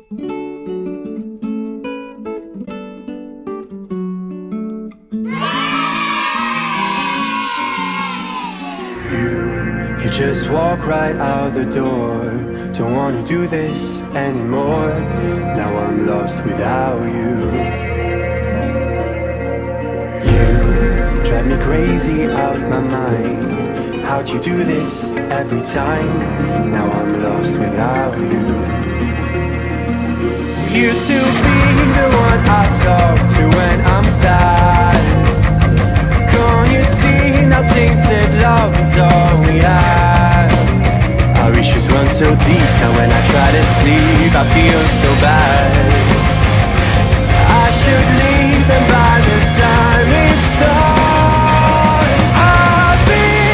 You just walk right out the door. Don't wanna do this anymore. Now I'm lost without you. You drive me crazy out my mind. How'd you do this every time? Now I'm lost without you. Used to be the one I talk to when I'm sad. Can't you see now tainted love is all we have? Our issues run so deep, now when I try to sleep I feel so bad. I should leave and by the time it's done I'll be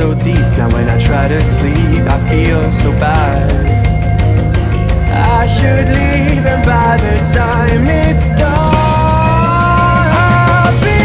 so deep, now when I try to sleep I feel so bad. I should leave and by the time it's done I'll be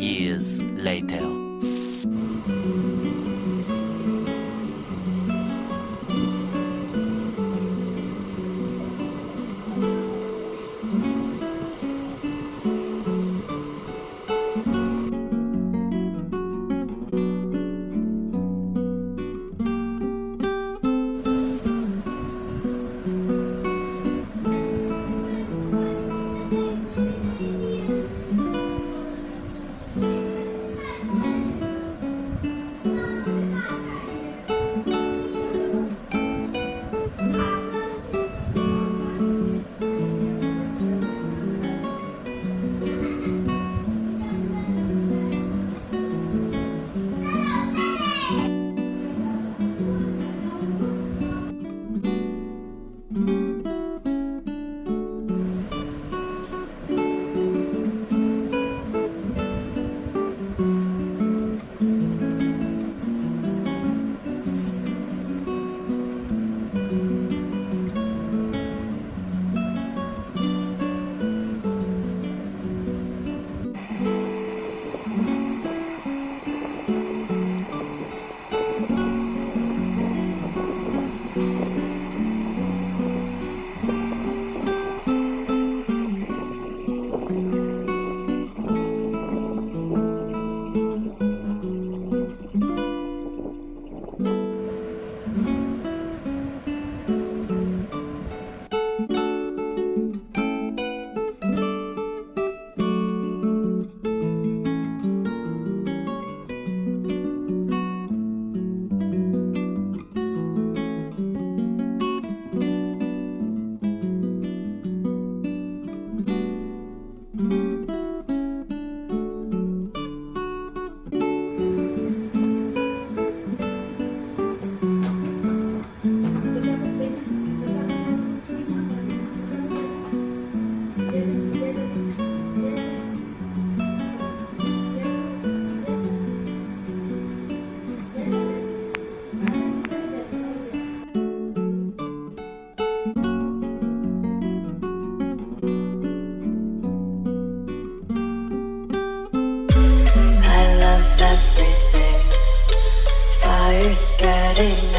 years later. is getting